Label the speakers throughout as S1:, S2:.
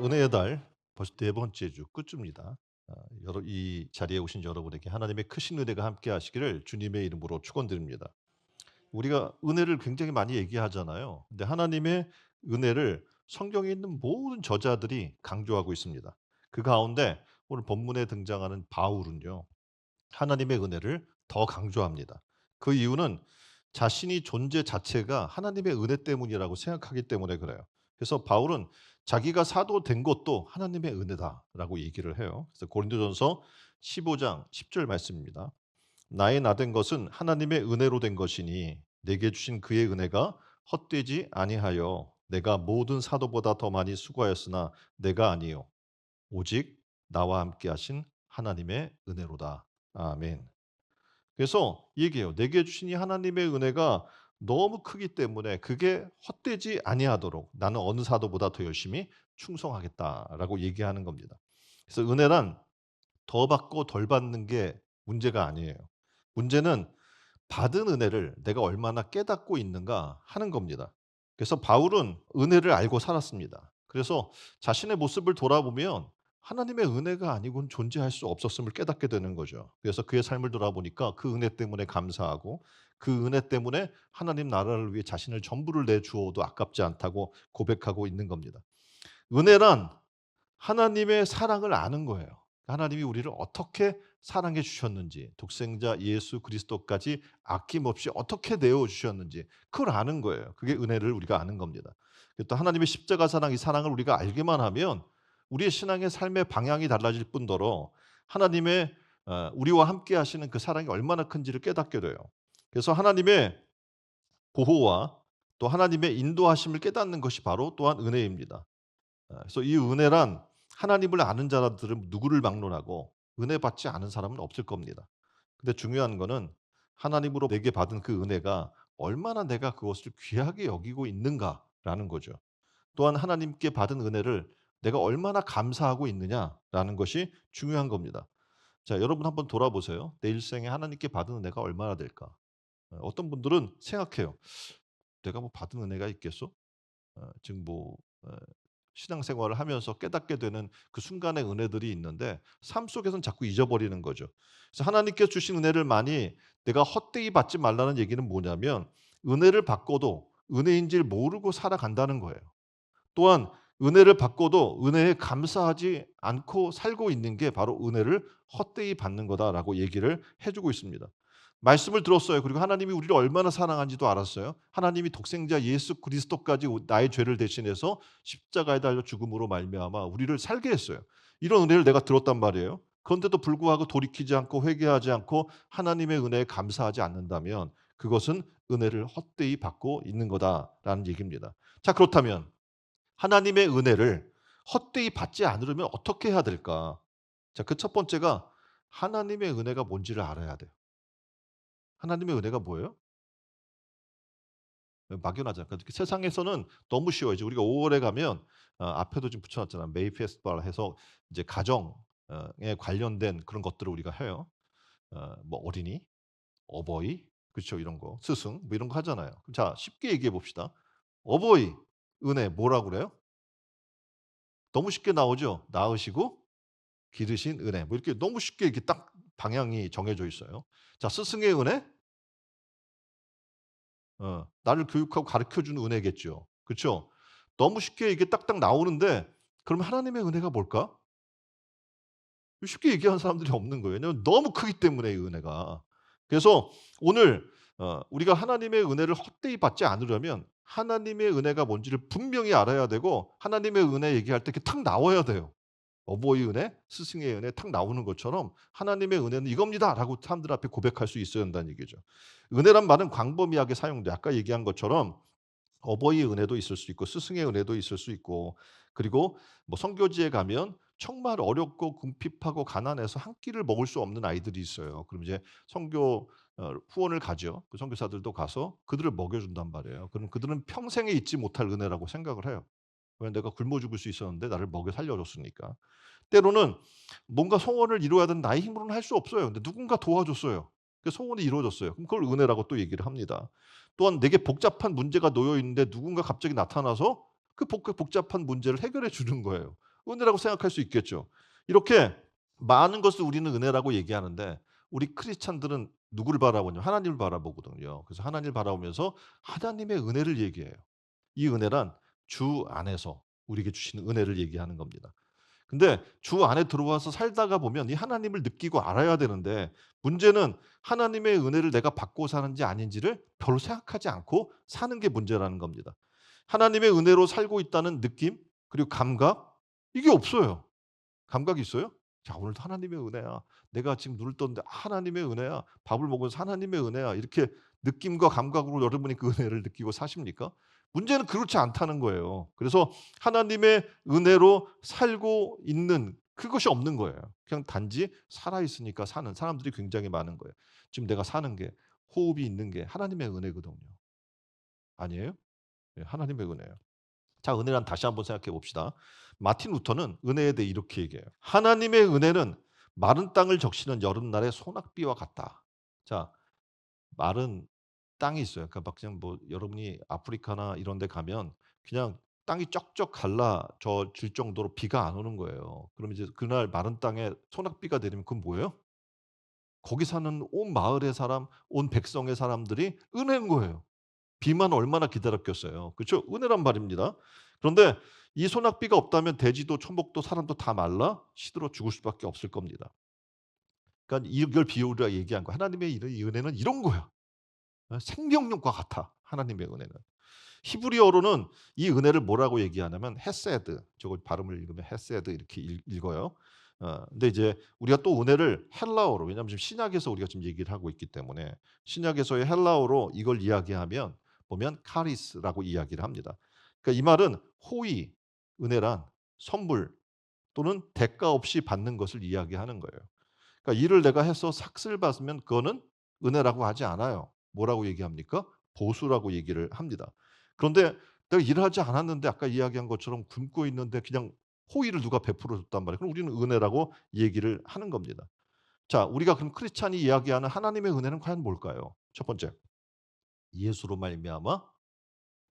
S1: 은혜의 달 벌써 네 번째 주 끝줍니다. 이 자리에 오신 여러분에게 하나님의 크신 은혜가 함께 하시기를 주님의 이름으로 축원드립니다. 우리가 은혜를 굉장히 많이 얘기하잖아요. 근데 하나님의 은혜를 성경에 있는 모든 저자들이 강조하고 있습니다. 그 가운데 오늘 본문에 등장하는 바울은요. 하나님의 은혜를 더 강조합니다. 그 이유는 자신이 존재 자체가 하나님의 은혜 때문이라고 생각하기 때문에 그래요. 그래서 바울은 자기가 사도 된 것도 하나님의 은혜다라고 얘기를 해요. 그래서 고린도전서 15장 10절 말씀입니다. 나의 나 된 것은 하나님의 은혜로 된 것이니 내게 주신 그의 은혜가 헛되지 아니하여 내가 모든 사도보다 더 많이 수고하였으나 내가 아니요 오직 나와 함께 하신 하나님의 은혜로다. 아멘. 그래서 얘기해요. 내게 주신 이 하나님의 은혜가 너무 크기 때문에 그게 헛되지 아니하도록 나는 어느 사도보다 더 열심히 충성하겠다라고 얘기하는 겁니다. 그래서 은혜란 더 받고 덜 받는 게 문제가 아니에요. 문제는 받은 은혜를 내가 얼마나 깨닫고 있는가 하는 겁니다. 그래서 바울은 은혜를 알고 살았습니다. 그래서 자신의 모습을 돌아보면 하나님의 은혜가 아니고는 존재할 수 없었음을 깨닫게 되는 거죠. 그래서 그의 삶을 돌아보니까 그 은혜 때문에 감사하고 그 은혜 때문에 하나님 나라를 위해 자신을 전부를 내주어도 아깝지 않다고 고백하고 있는 겁니다. 은혜란 하나님의 사랑을 아는 거예요. 하나님이 우리를 어떻게 사랑해 주셨는지, 독생자 예수 그리스도까지 아낌없이 어떻게 내어 주셨는지 그걸 아는 거예요. 그게 은혜를 우리가 아는 겁니다. 또 하나님의 십자가 사랑, 이 사랑을 우리가 알기만 하면 우리의 신앙의 삶의 방향이 달라질 뿐더러 하나님의 우리와 함께 하시는 그 사랑이 얼마나 큰지를 깨닫게 돼요. 그래서 하나님의 보호와 또 하나님의 인도하심을 깨닫는 것이 바로 또한 은혜입니다. 그래서 이 은혜란 하나님을 아는 자들은 누구를 막론하고 은혜 받지 않은 사람은 없을 겁니다. 근데 중요한 거는 하나님으로 내게 받은 그 은혜가 얼마나 내가 그것을 귀하게 여기고 있는가라는 거죠. 또한 하나님께 받은 은혜를 내가 얼마나 감사하고 있느냐라는 것이 중요한 겁니다. 자, 여러분 한번 돌아보세요. 내 일생에 하나님께 받은 은혜가 얼마나 될까? 어떤 분들은 생각해요. 내가 뭐 받은 은혜가 있겠어? 지금 뭐 신앙생활을 하면서 깨닫게 되는 그 순간의 은혜들이 있는데 삶 속에서는 자꾸 잊어버리는 거죠. 그래서 하나님께서 주신 은혜를 많이 내가 헛되이 받지 말라는 얘기는 뭐냐면 은혜를 받고도 은혜인 줄 모르고 살아간다는 거예요. 또한 은혜를 받고도 은혜에 감사하지 않고 살고 있는 게 바로 은혜를 헛되이 받는 거다라고 얘기를 해 주고 있습니다. 말씀을 들었어요. 그리고 하나님이 우리를 얼마나 사랑한지도 알았어요. 하나님이 독생자 예수 그리스도까지 나의 죄를 대신해서 십자가에 달려 죽음으로 말미암아 우리를 살게 했어요. 이런 은혜를 내가 들었단 말이에요. 그런데도 불구하고 돌이키지 않고 회개하지 않고 하나님의 은혜에 감사하지 않는다면 그것은 은혜를 헛되이 받고 있는 거다라는 얘기입니다. 자, 그렇다면 하나님의 은혜를 헛되이 받지 않으려면 어떻게 해야 될까? 자, 그 첫 번째가 하나님의 은혜가 뭔지를 알아야 돼요. 하나님의 은혜가 뭐예요? 막연하잖아요. 그러니까 세상에서는 너무 쉬워요. 이제 우리가 5 월에 가면 앞에도 지금 붙여 놨잖아요. 메이 페스티벌 해서 이제 가정 에 관련된 그런 것들을 우리가 해요. 뭐 어린이, 어버이, 그렇죠, 이런 거. 스승 뭐 이런 거 하잖아요. 자, 쉽게 얘기해 봅시다. 어버이 은혜 뭐라고 그래요? 너무 쉽게 나오죠. 낳으시고 기르신 은혜. 뭐 이렇게 너무 쉽게 이렇게 딱 방향이 정해져 있어요. 자, 스승의 은혜? 나를 교육하고 가르쳐 주는 은혜겠죠. 그쵸? 너무 쉽게 이게 딱딱 나오는데 그러면 하나님의 은혜가 뭘까? 쉽게 얘기하는 사람들이 없는 거예요. 왜냐하면 너무 크기 때문에 이 은혜가. 그래서 오늘 우리가 하나님의 은혜를 헛되이 받지 않으려면 하나님의 은혜가 뭔지를 분명히 알아야 되고 하나님의 은혜 얘기할 때 이렇게 탁 나와야 돼요. 어버이 은혜, 스승의 은혜 탁 나오는 것처럼 하나님의 은혜는 이겁니다라고 사람들 앞에 고백할 수 있어야 한다는 얘기죠. 은혜란 말은 광범위하게 사용돼. 아까 얘기한 것처럼 어버이의 은혜도 있을 수 있고 스승의 은혜도 있을 수 있고 그리고 뭐 선교지에 가면 정말 어렵고 궁핍하고 가난해서 한 끼를 먹을 수 없는 아이들이 있어요. 그럼 이제 선교 후원을 가죠. 그 선교사들도 가서 그들을 먹여 준단 말이에요. 그럼 그들은 평생에 잊지 못할 은혜라고 생각을 해요. 왜 내가 굶어 죽을 수 있었는데 나를 먹여 살려 줬으니까. 때로는 뭔가 소원을 이루어야 되는 나의 힘으로는 할 수 없어요. 근데 누군가 도와줬어요. 그 소원이 이루어졌어요. 그럼 그걸 은혜라고 또 얘기를 합니다. 또한 내게 복잡한 문제가 놓여 있는데 누군가 갑자기 나타나서 그 복잡한 문제를 해결해 주는 거예요. 은혜라고 생각할 수 있겠죠. 이렇게 많은 것을 우리는 은혜라고 얘기하는데 우리 크리스찬들은 누구를 바라보냐면 하나님을 바라보거든요. 그래서 하나님을 바라보면서 하나님의 은혜를 얘기해요. 이 은혜란 주 안에서 우리에게 주시는 은혜를 얘기하는 겁니다. 근데 주 안에 들어와서 살다가 보면 이 하나님을 느끼고 알아야 되는데 문제는 하나님의 은혜를 내가 받고 사는지 아닌지를 별로 생각하지 않고 사는 게 문제라는 겁니다. 하나님의 은혜로 살고 있다는 느낌 그리고 감각 이게 없어요. 감각이 있어요? 자, 오늘도 하나님의 은혜야. 내가 지금 눈을 떴는데 하나님의 은혜야. 밥을 먹으면서 하나님의 은혜야. 이렇게 느낌과 감각으로 여러분이 그 은혜를 느끼고 사십니까? 문제는 그렇지 않다는 거예요. 그래서 하나님의 은혜로 살고 있는 그것이 없는 거예요. 그냥 단지 살아 있으니까 사는 사람들이 굉장히 많은 거예요. 지금 내가 사는 게 호흡이 있는 게 하나님의 은혜거든요. 아니에요? 예, 하나님의 은혜예요. 자, 은혜란 다시 한번 생각해 봅시다. 마틴 루터는 은혜에 대해 이렇게 얘기해요. 하나님의 은혜는 마른 땅을 적시는 여름날의 소낙비와 같다. 자, 마른 땅이 있어요. 그러니까 막 그냥 뭐 여러분이 아프리카나 이런 데 가면 그냥 땅이 쩍쩍 갈라져 질 정도로 비가 안 오는 거예요. 그럼 이제 그날 마른 땅에 소낙비가 내리면 그건 뭐예요? 거기 사는 온 마을의 사람, 온 백성의 사람들이 은혜인 거예요. 비만 얼마나 기다렸겠어요. 그렇죠? 은혜란 말입니다. 그런데 이 소낙비가 없다면 돼지도 초목도 사람도 다 말라 시들어 죽을 수밖에 없을 겁니다. 그러니까 이걸 비유로 얘기한 거야. 하나님의 이 은혜는 이런 거야. 생명력과 같아. 하나님의 은혜는. 히브리어로는 이 은혜를 뭐라고 얘기하냐면 헤세드. 저거 발음을 읽으면 헤세드 이렇게 읽어요. 근데 이제 우리가 또 은혜를 헬라어로 왜냐하면 지금 신약에서 우리가 지금 얘기를 하고 있기 때문에 신약에서의 헬라어로 이걸 이야기하면 보면 카리스라고 이야기를 합니다. 그러니까 이 말은 호의, 은혜란 선물 또는 대가 없이 받는 것을 이야기하는 거예요. 그러니까 일을 내가 해서 삭슬 받으면 그거는 은혜라고 하지 않아요. 뭐라고 얘기합니까? 보수라고 얘기를 합니다. 그런데 내가 일을 하지 않았는데 아까 이야기한 것처럼 굶고 있는데 그냥 호의를 누가 베풀어 줬단 말이에요. 그럼 우리는 은혜라고 얘기를 하는 겁니다. 자, 우리가 그럼 크리스찬이 이야기하는 하나님의 은혜는 과연 뭘까요? 첫 번째, 예수로 말미암아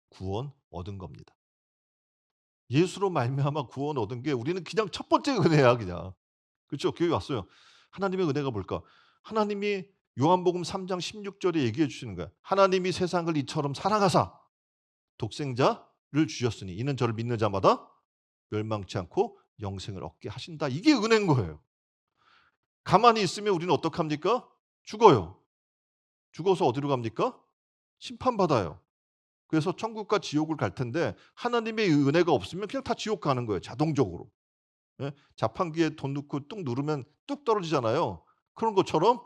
S1: 구원 얻은 겁니다. 예수로 말미암아 구원 얻은 게 우리는 그냥 첫 번째 은혜야, 그냥. 그렇죠? 기억이 왔어요. 하나님의 은혜가 뭘까? 하나님이 요한복음 3장 16 절에 얘기해 주시는 거야. 하나님이 세상을 이처럼 사랑하사 독생자를 주셨으니 이는 저를 믿는 자마다 멸망치 않고 영생을 얻게 하신다. 이게 은혜인 거예요. 가만히 있으면 우리는 어떡합니까? 죽어요. 죽어서 어디로 갑니까? 심판받아요. 그래서 천국과 지옥을 갈 텐데 하나님의 은혜가 없으면 그냥 다 지옥 가는 거예요. 자동적으로. 예? 자판기에 돈 넣고 뚝 누르면 뚝 떨어지잖아요. 그런 것처럼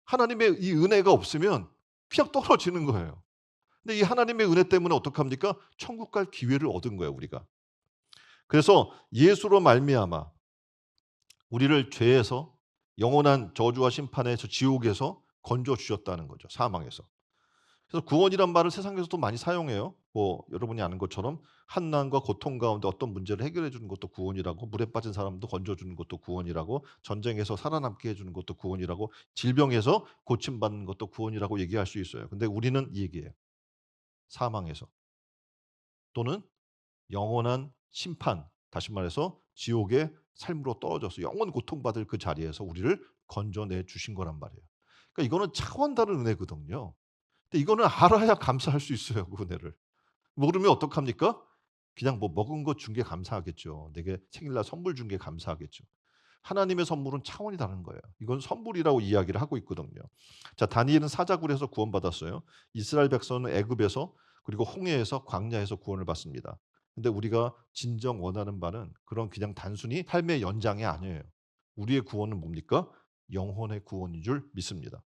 S1: 하나님의 이 은혜가 없으면 그냥 떨어지는 거예요. 근데 이 하나님의 은혜 때문에 어떡합니까? 천국 갈 기회를 얻은 거예요, 우리가. 그래서 예수로 말미암아 우리를 죄에서 영원한 저주와 심판에서 지옥에서 건져 주셨다는 거죠. 사망에서. 그래서 구원이란 말을 세상에서도 많이 사용해요. 뭐 여러분이 아는 것처럼 한난과 고통 가운데 어떤 문제를 해결해 주는 것도 구원이라고, 물에 빠진 사람도 건져 주는 것도 구원이라고, 전쟁에서 살아남게 해 주는 것도 구원이라고, 질병에서 고침 받는 것도 구원이라고 얘기할 수 있어요. 근데 우리는 이 얘기예요. 사망에서 또는 영원한 심판, 다시 말해서 지옥의 삶으로 떨어져서 영원 고통받을 그 자리에서 우리를 건져내 주신 거란 말이에요. 그러니까 이거는 차원 다른 은혜거든요. 근데 이거는 알아야 감사할 수 있어요, 그 은혜를. 모르면 어떡합니까? 그냥 뭐 먹은 것 준 게 감사하겠죠. 내게 생일날 선물 준 게 감사하겠죠. 하나님의 선물은 차원이 다른 거예요. 이건 선물이라고 이야기를 하고 있거든요. 자, 다니엘은 사자굴에서 구원받았어요. 이스라엘 백성은 애굽에서 그리고 홍해에서 광야에서 구원을 받습니다. 근데 우리가 진정 원하는 바는 그런 그냥 단순히 삶의 연장이 아니에요. 우리의 구원은 뭡니까? 영혼의 구원인 줄 믿습니다.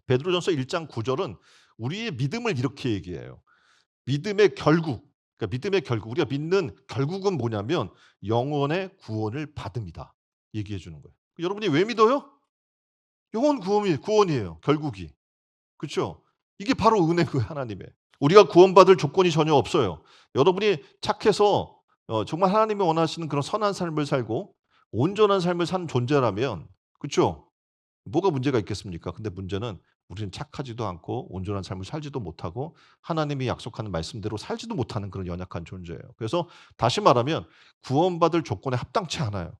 S1: 베드로전서 1장 9절은 우리의 믿음을 이렇게 얘기해요. 믿음의 결국, 그러니까 믿음의 결국, 우리가 믿는 결국은 뭐냐면 영혼의 구원을 받음이다. 얘기해 주는 거예요. 여러분이 왜 믿어요? 영혼 구원이에요. 결국이. 그렇죠? 이게 바로 은혜인 거예요, 하나님의. 우리가 구원받을 조건이 전혀 없어요. 여러분이 착해서 정말 하나님이 원하시는 그런 선한 삶을 살고 온전한 삶을 사는 존재라면 그렇죠? 뭐가 문제가 있겠습니까? 근데 문제는 우리는 착하지도 않고 온전한 삶을 살지도 못하고 하나님이 약속하는 말씀대로 살지도 못하는 그런 연약한 존재예요. 그래서 다시 말하면 구원받을 조건에 합당치 않아요.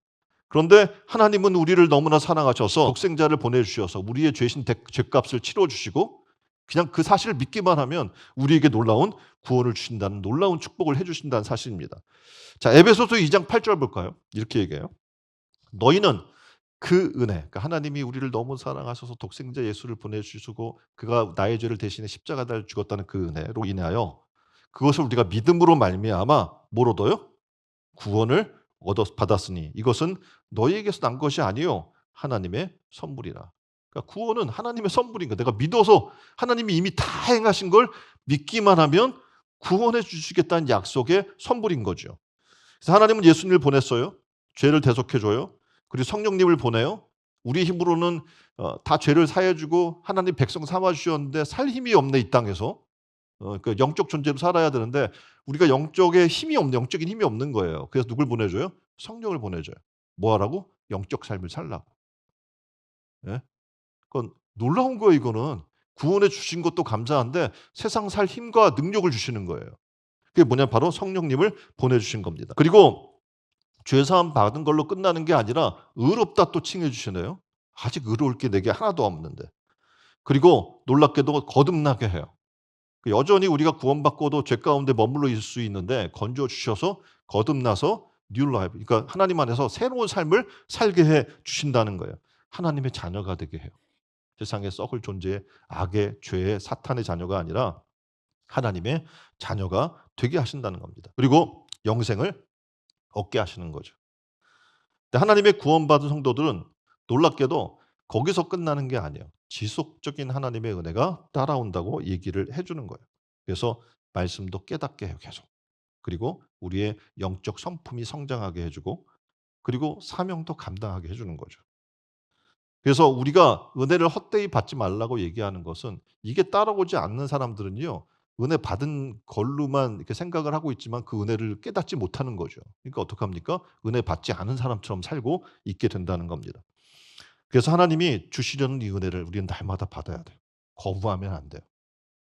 S1: 그런데 하나님은 우리를 너무나 사랑하셔서 독생자를 보내주셔서 우리의 죄값을 치러주시고 그냥 그 사실을 믿기만 하면 우리에게 놀라운 구원을 주신다는 놀라운 축복을 해주신다는 사실입니다. 자, 에베소서 2장 8절 볼까요? 이렇게 얘기해요. 너희는 그 은혜, 그러니까 하나님이 우리를 너무 사랑하셔서 독생자 예수를 보내주시고 그가 나의 죄를 대신해 십자가 달려 죽었다는 그 은혜로 인하여 그것을 우리가 믿음으로 말미암아 뭘 얻어요? 구원을 받았으니 이것은 너희에게서 난 것이 아니요 하나님의 선물이라. 그러니까 구원은 하나님의 선물인 거야. 내가 믿어서 하나님이 이미 다 행하신 걸 믿기만 하면 구원해 주시겠다는 약속의 선물인 거죠. 그래서 하나님은 예수님을 보냈어요. 죄를 대속해 줘요. 그리고 성령님을 보내요. 우리 힘으로는 다 죄를 사해 주고 하나님 백성 삼아 주셨는데 살 힘이 없네 이 땅에서. 그 영적 존재로 살아야 되는데 우리가 영적인 힘이 없는 거예요. 그래서 누굴 보내줘요? 성령을 보내줘요. 뭐 하라고? 영적 삶을 살라고. 예? 그건 놀라운 거예요, 이거는. 구원해 주신 것도 감사한데 세상 살 힘과 능력을 주시는 거예요. 그게 뭐냐? 바로 성령님을 보내주신 겁니다. 그리고 죄사함 받은 걸로 끝나는 게 아니라 의롭다 또 칭해 주시네요. 아직 의로울 게 내게 하나도 없는데. 그리고 놀랍게도 거듭나게 해요. 여전히 우리가 구원받고도 죄 가운데 머물러 있을 수 있는데 건져 주셔서 거듭나서 뉴 라이프, 그러니까 하나님 안에서 새로운 삶을 살게 해 주신다는 거예요. 하나님의 자녀가 되게 해요. 세상에 썩을 존재의 악의 죄의 사탄의 자녀가 아니라 하나님의 자녀가 되게 하신다는 겁니다. 그리고 영생을 얻게 하시는 거죠. 근데 하나님의 구원받은 성도들은 놀랍게도 거기서 끝나는 게 아니에요. 지속적인 하나님의 은혜가 따라온다고 얘기를 해 주는 거예요. 그래서 말씀도 깨닫게 해요, 계속. 그리고 우리의 영적 성품이 성장하게 해 주고 그리고 사명도 감당하게 해 주는 거죠. 그래서 우리가 은혜를 헛되이 받지 말라고 얘기하는 것은 이게 따라오지 않는 사람들은요. 은혜 받은 걸로만 이렇게 생각을 하고 있지만 그 은혜를 깨닫지 못하는 거죠. 그러니까 어떡합니까? 은혜 받지 않은 사람처럼 살고 있게 된다는 겁니다. 그래서 하나님이 주시려는 이 은혜를 우리는 날마다 받아야 돼요. 거부하면 안 돼요.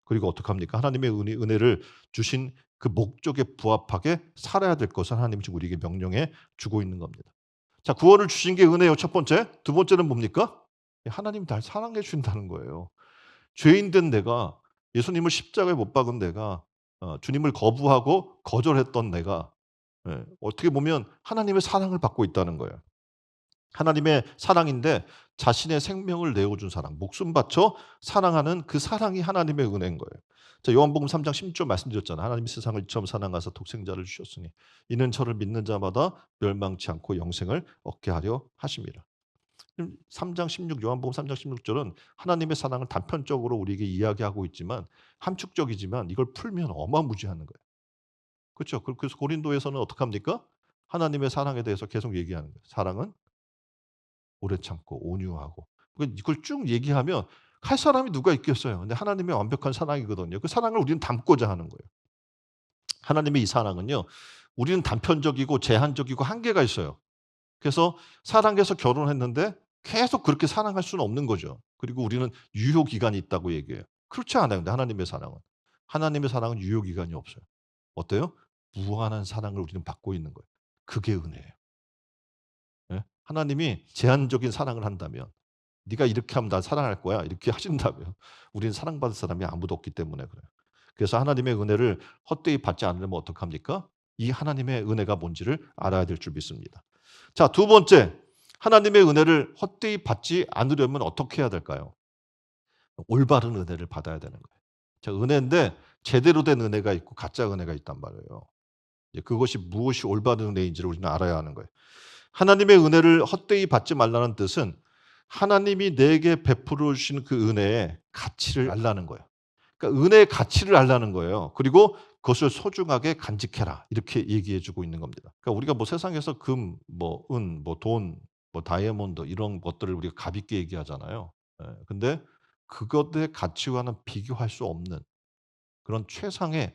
S1: 그리고 어떡합니까? 하나님의 은혜를 주신 그 목적에 부합하게 살아야 될 것을 하나님이 지금 우리에게 명령해 주고 있는 겁니다. 자, 구원을 주신 게 은혜요, 첫 번째. 두 번째는 뭡니까? 하나님이 날 사랑해 주신다는 거예요. 죄인 된 내가, 예수님을 십자가에 못 박은 내가, 주님을 거부하고 거절했던 내가 어떻게 보면 하나님의 사랑을 받고 있다는 거예요. 하나님의 사랑인데 자신의 생명을 내어준 사랑, 목숨 바쳐 사랑하는 그 사랑이 하나님의 은혜인 거예요. 자, 요한복음 3장 16절 말씀드렸잖아요. 하나님이 세상을 이처럼 사랑하사 독생자를 주셨으니 이는 저를 믿는 자마다 멸망치 않고 영생을 얻게 하려 하심이라. 3장 16 요한복음 3장 16절은 하나님의 사랑을 단편적으로 우리에게 이야기하고 있지만 함축적이지만 이걸 풀면 어마무지하는 거예요. 그렇죠? 그래서 고린도에서는 어떻게 합니까? 하나님의 사랑에 대해서 계속 얘기하는 거예요. 사랑은 오래 참고 온유하고. 이걸 쭉 얘기하면 할 사람이 누가 있겠어요. 근데 하나님의 완벽한 사랑이거든요. 그 사랑을 우리는 담고자 하는 거예요. 하나님의 이 사랑은요. 우리는 단편적이고 제한적이고 한계가 있어요. 그래서 사랑해서 결혼했는데 계속 그렇게 사랑할 수는 없는 거죠. 그리고 우리는 유효 기간이 있다고 얘기해요. 그렇지 않아요. 근데 하나님의 사랑은 유효 기간이 없어요. 어때요? 무한한 사랑을 우리는 받고 있는 거예요. 그게 은혜예요. 예? 하나님이 제한적인 사랑을 한다면 네가 이렇게 하면 나 사랑할 거야. 이렇게 하신다면 우리는 사랑받을 사람이 아무도 없기 때문에 그래요. 그래서 하나님의 은혜를 헛되이 받지 않으려면 어떡합니까? 이 하나님의 은혜가 뭔지를 알아야 될 줄 믿습니다. 자, 두 번째. 하나님의 은혜를 헛되이 받지 않으려면 어떻게 해야 될까요? 올바른 은혜를 받아야 되는 거예요. 자, 은혜인데 제대로 된 은혜가 있고 가짜 은혜가 있단 말이에요. 그것이 무엇이 올바른 은혜인지를 우리는 알아야 하는 거예요. 하나님의 은혜를 헛되이 받지 말라는 뜻은 하나님이 내게 베풀어 주신 그 은혜의 가치를 알라는 거예요. 그러니까 은혜의 가치를 알라는 거예요. 그리고 그것을 소중하게 간직해라. 이렇게 얘기해 주고 있는 겁니다. 그러니까 우리가 뭐 세상에서 금, 뭐 은, 뭐 돈, 뭐 다이아몬드 이런 것들을 우리가 가볍게 얘기하잖아요. 근데 그것의 가치와는 비교할 수 없는 그런 최상의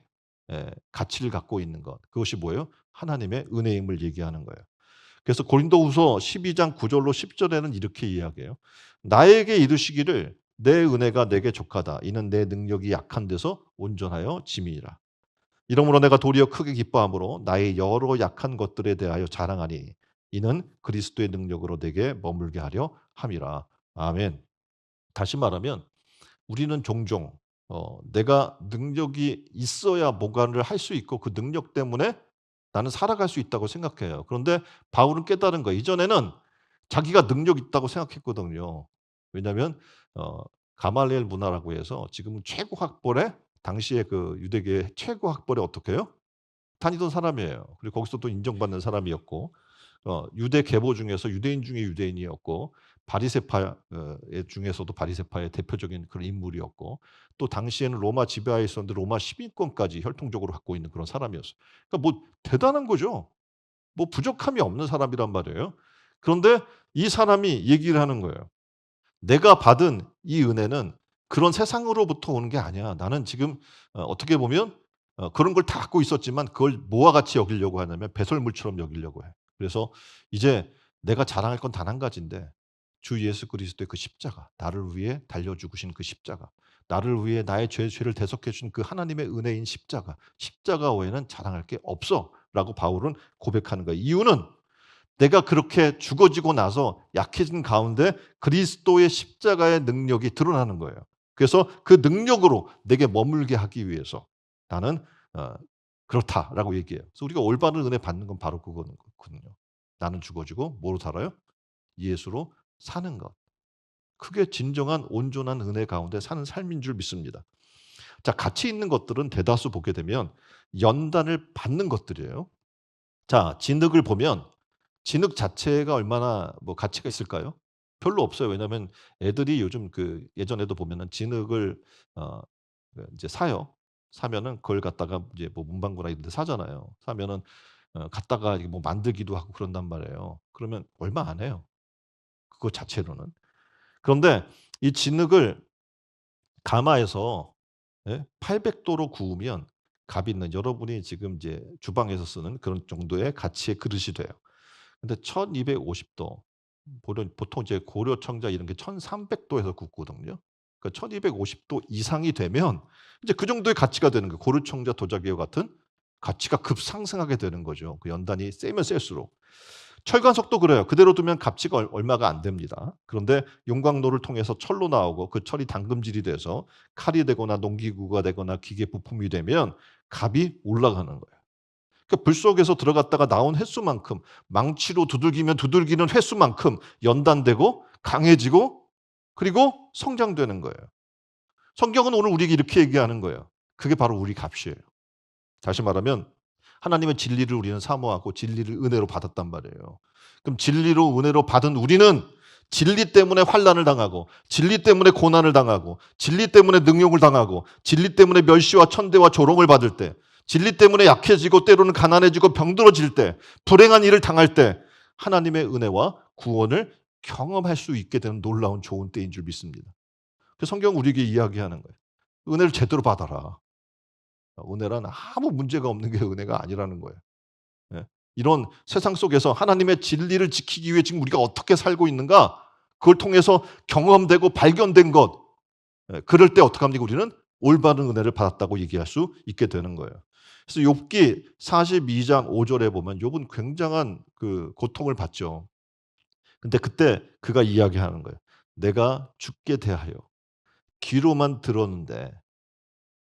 S1: 가치를 갖고 있는 것. 그것이 뭐예요? 하나님의 은혜임을 얘기하는 거예요. 그래서 고린도후서 12장 9절로 10절에는 이렇게 이야기해요. 나에게 이르시기를 내 은혜가 내게 족하다. 이는 내 능력이 약한 데서 온전하여 짐이니라. 이러므로 내가 도리어 크게 기뻐함으로 나의 여러 약한 것들에 대하여 자랑하니 이는 그리스도의 능력으로 내게 머물게 하려 함이라. 아멘. 다시 말하면 우리는 종종 내가 능력이 있어야 뭔가를 할 수 있고 그 능력 때문에 나는 살아갈 수 있다고 생각해요. 그런데 바울은 깨달은 거예요. 이전에는 자기가 능력 있다고 생각했거든요. 왜냐하면 어 가말리엘 문화라고 해서 지금 최고 학벌에 당시에 그 유대계 최고 학벌에 어떻게 해요? 다니던 사람이에요. 그리고 거기서 또 인정받는 사람이었고 유대 계보 중에서 유대인 중에 유대인이었고 바리새파 중에서도 바리새파의 대표적인 그런 인물이었고 또 당시에는 로마 지배하에 있었는데 로마 시민권까지 혈통적으로 갖고 있는 그런 사람이었어요. 그러니까 뭐 대단한 거죠. 뭐 부족함이 없는 사람이란 말이에요. 그런데 이 사람이 얘기를 하는 거예요. 내가 받은 이 은혜는 그런 세상으로부터 오는 게 아니야. 나는 지금 어떻게 보면 그런 걸 다 갖고 있었지만 그걸 뭐와 같이 여기려고 하냐면 배설물처럼 여기려고 해. 그래서 이제 내가 자랑할 건 단 한 가지인데 주 예수 그리스도의 그 십자가, 나를 위해 달려 죽으신 그 십자가, 나를 위해 나의 죄를 대속해 준 그 하나님의 은혜인 십자가, 십자가 외에는 자랑할 게 없어라고 바울은 고백하는 거예요. 이유는 내가 그렇게 죽어지고 나서 약해진 가운데 그리스도의 십자가의 능력이 드러나는 거예요. 그래서 그 능력으로 내게 머물게 하기 위해서 나는 어 그렇다라고 얘기해요. 그래서 우리가 올바른 은혜 받는 건 바로 그거거든요. 나는 죽어지고 뭐로 살아요? 예수로 사는 것. 그게 진정한 온전한 은혜 가운데 사는 삶인 줄 믿습니다. 자, 가치 있는 것들은 대다수 보게 되면 연단을 받는 것들이에요. 자, 진흙을 보면 진흙 자체가 얼마나 뭐 가치가 있을까요? 별로 없어요. 왜냐하면 애들이 요즘 그 예전에도 보면은 진흙을 어 이제 사요. 사면은 그걸 갖다가 이제 뭐 문방구나 이런 데 사잖아요. 사면은 갖다가 이게 뭐 만들기도 하고 그런단 말이에요. 그러면 얼마 안 해요, 그거 자체로는. 그런데 이 진흙을 가마에서 800 도로 구우면 값 있는 여러분이 지금 이제 주방에서 쓰는 그런 정도의 가치의 그릇이 돼요. 근데 1250 도 보통 이제 고려 청자 이런 게 1300 도에서 굽거든요. 그러니까 1250도 이상이 되면 이제 그 정도의 가치가 되는 거예요. 고려 청자 도자기와 같은 가치가 급상승하게 되는 거죠. 그 연단이 세면 셀수록. 철관석도 그래요. 그대로 두면 값치가 얼마가 안 됩니다. 그런데 용광로를 통해서 철로 나오고 그 철이 당금질이 돼서 칼이 되거나 농기구가 되거나 기계 부품이 되면 값이 올라가는 거예요. 그러니까 불 속에서 들어갔다가 나온 횟수만큼 망치로 두들기면 두들기는 횟수만큼 연단되고 강해지고 그리고 성장되는 거예요. 성경은 오늘 우리에게 이렇게 얘기하는 거예요. 그게 바로 우리 값이에요. 다시 말하면 하나님의 진리를 우리는 사모하고 진리를 은혜로 받았단 말이에요. 그럼 진리로 은혜로 받은 우리는 진리 때문에 환난을 당하고 진리 때문에 고난을 당하고 진리 때문에 능욕을 당하고 진리 때문에 멸시와 천대와 조롱을 받을 때 진리 때문에 약해지고 때로는 가난해지고 병들어질 때 불행한 일을 당할 때 하나님의 은혜와 구원을 경험할 수 있게 되는 놀라운 좋은 때인 줄 믿습니다. 그 성경은 우리에게 이야기하는 거예요. 은혜를 제대로 받아라. 은혜란 아무 문제가 없는 게 은혜가 아니라는 거예요. 예. 이런 세상 속에서 하나님의 진리를 지키기 위해 지금 우리가 어떻게 살고 있는가? 그걸 통해서 경험되고 발견된 것. 그럴 때 어떻게 합니까? 우리는 올바른 은혜를 받았다고 얘기할 수 있게 되는 거예요. 그래서 욥기 42장 5절에 보면 욥은 굉장한 그 고통을 받죠. 근데 그때 그가 이야기하는 거예요. 내가 죽게 대하여 귀로만 들었는데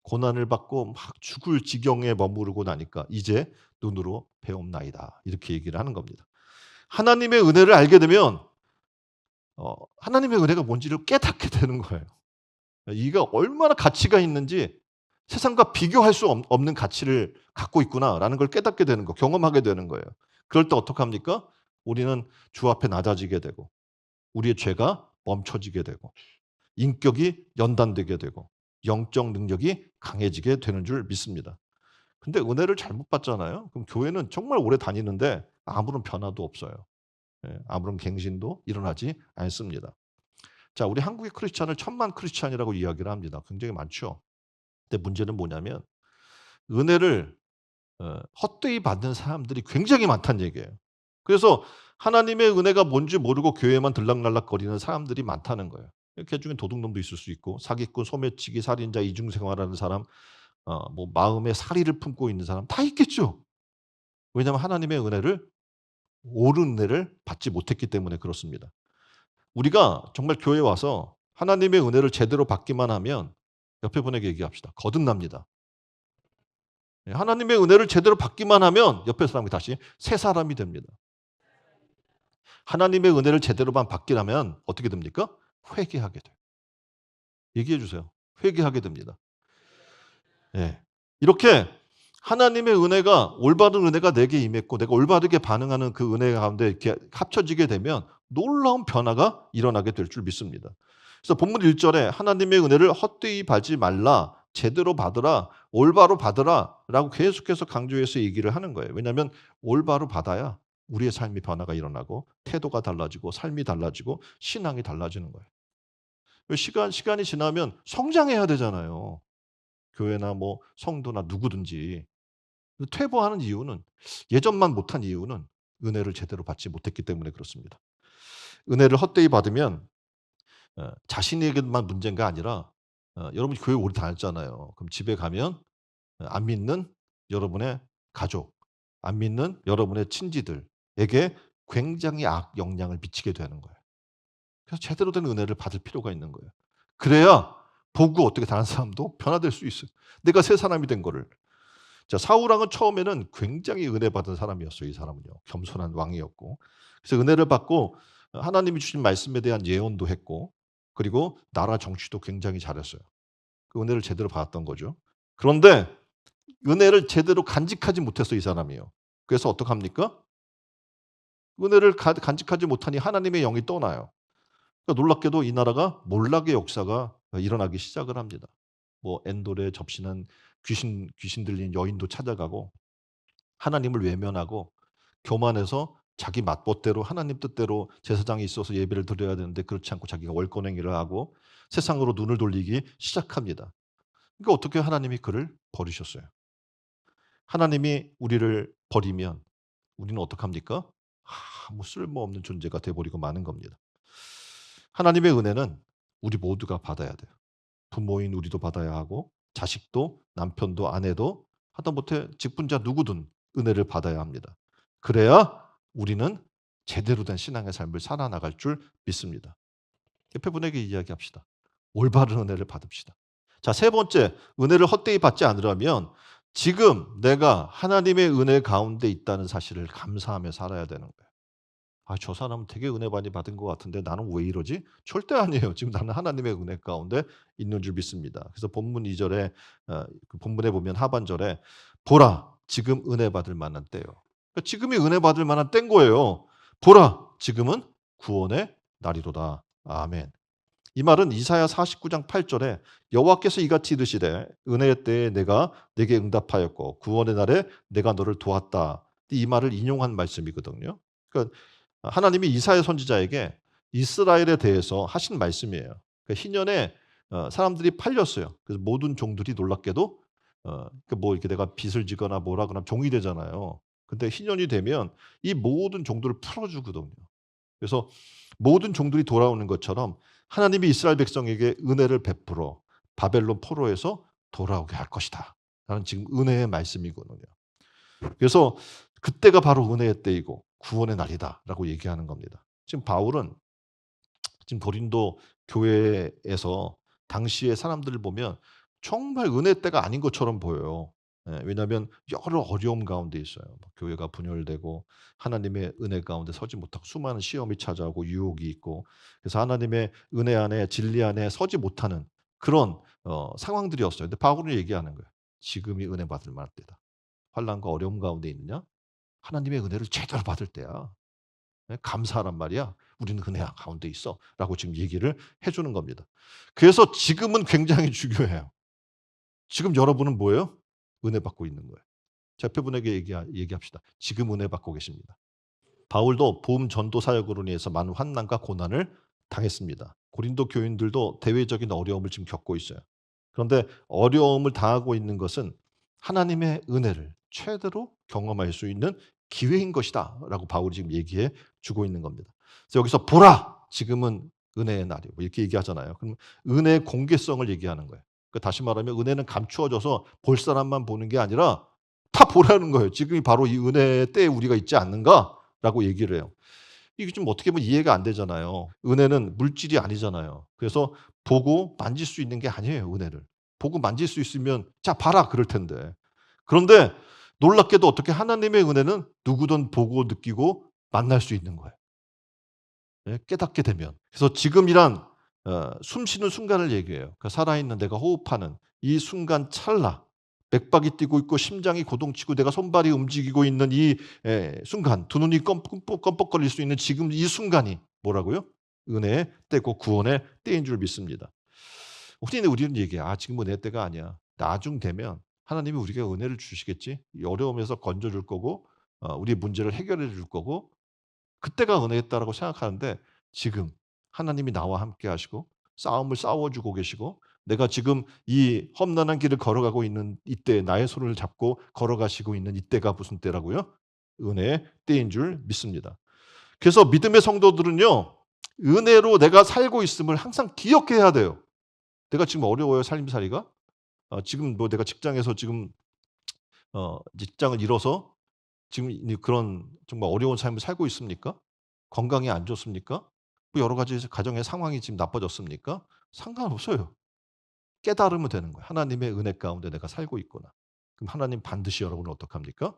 S1: 고난을 받고 막 죽을 지경에 머무르고 나니까 이제 눈으로 배움나이다. 이렇게 얘기를 하는 겁니다. 하나님의 은혜를 알게 되면 하나님의 은혜가 뭔지를 깨닫게 되는 거예요. 이가 얼마나 가치가 있는지 세상과 비교할 수 없는 가치를 갖고 있구나라는 걸 깨닫게 되는 거, 경험하게 되는 거예요. 그럴 때 어떡합니까? 우리는 주 앞에 낮아지게 되고 우리의 죄가 멈춰지게 되고 인격이 연단되게 되고 영적 능력이 강해지게 되는 줄 믿습니다. 근데 은혜를 잘못 받잖아요. 그럼 교회는 정말 오래 다니는데 아무런 변화도 없어요. 아무런 갱신도 일어나지 않습니다. 자, 우리 한국의 크리스찬을 천만 크리스찬이라고 이야기를 합니다. 굉장히 많죠. 근데 문제는 뭐냐면 은혜를 헛되이 받는 사람들이 굉장히 많다는 얘기예요. 그래서 하나님의 은혜가 뭔지 모르고 교회만 들락날락거리는 사람들이 많다는 거예요. 걔 중에 도둑놈도 있을 수 있고 사기꾼, 소매치기, 살인자, 이중생활하는 사람, 뭐 마음에 사리를 품고 있는 사람 다 있겠죠. 왜냐하면 하나님의 은혜를 옳은 은혜를 받지 못했기 때문에 그렇습니다. 우리가 정말 교회에 와서 하나님의 은혜를 제대로 받기만 하면 옆에 분에게 얘기합시다. 거듭납니다. 예, 하나님의 은혜를 제대로 받기만 하면 옆에 사람이 다시 새 사람이 됩니다. 하나님의 은혜를 제대로만 받기라면 어떻게 됩니까? 회개하게 돼요. 얘기해 주세요. 회개하게 됩니다. 예. 이렇게 하나님의 은혜가 올바른 은혜가 내게 임했고 내가 올바르게 반응하는 그 은혜 가운데 이렇게 합쳐지게 되면 놀라운 변화가 일어나게 될 줄 믿습니다. 그래서 본문 1절에 하나님의 은혜를 헛되이 받지 말라, 제대로 받으라, 올바로 받으라라고 계속해서 강조해서 얘기를 하는 거예요. 왜냐하면 올바로 받아야 우리의 삶이 변화가 일어나고 태도가 달라지고 삶이 달라지고 신앙이 달라지는 거예요. 시간이 지나면 성장해야 되잖아요. 교회나 뭐 성도나 누구든지. 퇴보하는 이유는 예전만 못한 이유는 은혜를 제대로 받지 못했기 때문에 그렇습니다. 은혜를 헛되이 받으면 자신에게만 문제가 아니라 여러분 교회 오래 다녔잖아요. 그럼 집에 가면 안 믿는 여러분의 가족, 안 믿는 여러분의 친지들에게 굉장히 악 영향을 미치게 되는 거예요. 그래서 제대로 된 은혜를 받을 필요가 있는 거예요. 그래야 보고 어떻게 다른 사람도 변화될 수 있어요. 내가 새 사람이 된 거를. 자, 사울왕은 처음에는 굉장히 은혜 받은 사람이었어요. 이 사람은요. 겸손한 왕이었고. 그래서 은혜를 받고 하나님이 주신 말씀에 대한 예언도 했고 그리고 나라 정치도 굉장히 잘했어요. 그 은혜를 제대로 받았던 거죠. 그런데 은혜를 제대로 간직하지 못했어 이 사람이요. 그래서 어떡합니까? 은혜를 간직하지 못하니 하나님의 영이 떠나요. 그러니까 놀랍게도 이 나라가 몰락의 역사가 일어나기 시작을 합니다. 뭐 엔돌에 접신한 귀신 들린 여인도 찾아가고 하나님을 외면하고 교만해서 자기 맛보대로 하나님 뜻대로 제사장이 있어서 예배를 드려야 되는데 그렇지 않고 자기가 월권행위를 하고 세상으로 눈을 돌리기 시작합니다. 그러니까 어떻게 하나님이 그를 버리셨어요. 하나님이 우리를 버리면 우리는 어떡합니까? 아무 쓸모없는 존재가 돼버리고 마는 겁니다. 하나님의 은혜는 우리 모두가 받아야 돼요. 부모인 우리도 받아야 하고 자식도 남편도 아내도 하다못해 직분자 누구든 은혜를 받아야 합니다. 그래야 우리는 제대로 된 신앙의 삶을 살아나갈 줄 믿습니다. 옆에 분에게 이야기합시다. 올바른 은혜를 받읍시다. 자, 세 번째, 은혜를 헛되이 받지 않으려면 지금 내가 하나님의 은혜 가운데 있다는 사실을 감사하며 살아야 되는 거예요. 아, 저 사람은 되게 은혜 많이 받은 것 같은데 나는 왜 이러지? 절대 아니에요. 지금 나는 하나님의 은혜 가운데 있는 줄 믿습니다. 그래서 본문 2절에 그 본문에 보면 하반절에 보라 지금 은혜 받을 만한 때요. 그러니까 지금이 은혜 받을 만한 때인 거예요. 보라 지금은 구원의 날이로다. 아멘. 이 말은 이사야 49장 8절에 여호와께서 이같이 이르시되 은혜의 때에 내가 네게 응답하였고 구원의 날에 내가 너를 도왔다. 이 말을 인용한 말씀이거든요. 그러니까 하나님이 이사야 선지자에게 이스라엘에 대해서 하신 말씀이에요. 그러니까 희년에 사람들이 팔렸어요. 그래서 모든 종들이 놀랍게도 뭐 이렇게 내가 빚을 지거나 뭐라 그러면 종이 되잖아요. 근데 희년이 되면 이 모든 종들을 풀어주거든요. 그래서 모든 종들이 돌아오는 것처럼 하나님이 이스라엘 백성에게 은혜를 베풀어 바벨론 포로에서 돌아오게 할 것이다. 라는 지금 은혜의 말씀이거든요. 그래서 그때가 바로 은혜의 때이고 구원의 날이다라고 얘기하는 겁니다. 지금 바울은 지금 고린도 교회에서 당시의 사람들을 보면 정말 은혜 때가 아닌 것처럼 보여요. 예, 왜냐하면 여러 어려움 가운데 있어요. 교회가 분열되고 하나님의 은혜 가운데 서지 못하고 수많은 시험이 찾아오고 유혹이 있고 그래서 하나님의 은혜 안에 진리 안에 서지 못하는 그런 상황들이었어요. 근데 바울은 얘기하는 거예요. 지금이 은혜 받을 만한 때다. 환난과 어려움 가운데 있느냐? 하나님의 은혜를 제대로 받을 때야. 예, 감사하란 말이야. 우리는 은혜 가운데 있어. 라고 지금 얘기를 해주는 겁니다. 그래서 지금은 굉장히 중요해요. 지금 여러분은 뭐예요? 은혜 받고 있는 거예요. 자, 옆에 분에게 얘기합시다. 지금 은혜 받고 계십니다. 바울도 복음 전도 사역으로 인해서 많은 환난과 고난을 당했습니다. 고린도 교인들도 대외적인 어려움을 지금 겪고 있어요. 그런데 어려움을 당하고 있는 것은 하나님의 은혜를 최대로 경험할 수 있는 기회인 것이다 라고 바울이 지금 얘기해 주고 있는 겁니다. 그래서 여기서 보라! 지금은 은혜의 날이 뭐 이렇게 얘기하잖아요. 그럼 은혜의 공개성을 얘기하는 거예요. 그 다시 말하면 은혜는 감추어져서 볼 사람만 보는 게 아니라 다 보라는 거예요. 지금이 바로 이 은혜의 때에 우리가 있지 않는가라고 얘기를 해요. 이게 좀 어떻게 보면 이해가 안 되잖아요. 은혜는 물질이 아니잖아요. 그래서 보고 만질 수 있는 게 아니에요, 은혜를. 보고 만질 수 있으면 "자 봐라." 그럴 텐데. 그런데 놀랍게도 어떻게 하나님의 은혜는 누구든 보고 느끼고 만날 수 있는 거예요. 예, 깨닫게 되면. 그래서 지금이란 숨 쉬는 순간을 얘기해요. 그 살아있는 내가 호흡하는 이 순간 찰나, 맥박이 뛰고 있고 심장이 고동치고 내가 손발이 움직이고 있는 이 순간, 두 눈이 껌뻑껌뻑거릴 수 있는 지금 이 순간이 뭐라고요? 은혜의 때고 구원의 때인 줄 믿습니다. 우리는 얘기해요. "아 지금 은혜의 때가 아니야. 나중 되면 하나님이 우리에게 은혜를 주시겠지. 이 어려움에서 건져 줄 거고 우리의 문제를 해결해 줄 거고 그때가 은혜였다라고 생각하는데 지금 하나님이 나와 함께 하시고 싸움을 싸워 주고 계시고 내가 지금 이 험난한 길을 걸어가고 있는 이때 나의 손을 잡고 걸어가시고 있는 이때가 무슨 때라고요? 은혜의 때인 줄 믿습니다. 그래서 믿음의 성도들은요. 은혜로 내가 살고 있음을 항상 기억해야 돼요. 내가 지금 어려워요, 살림살이가? 지금 뭐 내가 직장에서 지금 직장을 잃어서 지금 이 그런 정말 어려운 삶을 살고 있습니까? 건강이 안 좋습니까? 뭐 여러 가지 가정의 상황이 지금 나빠졌습니까? 상관없어요. 깨달으면 되는 거예요. 하나님의 은혜 가운데 내가 살고 있구나. 그럼 하나님 반드시 여러분을 어떡합니까?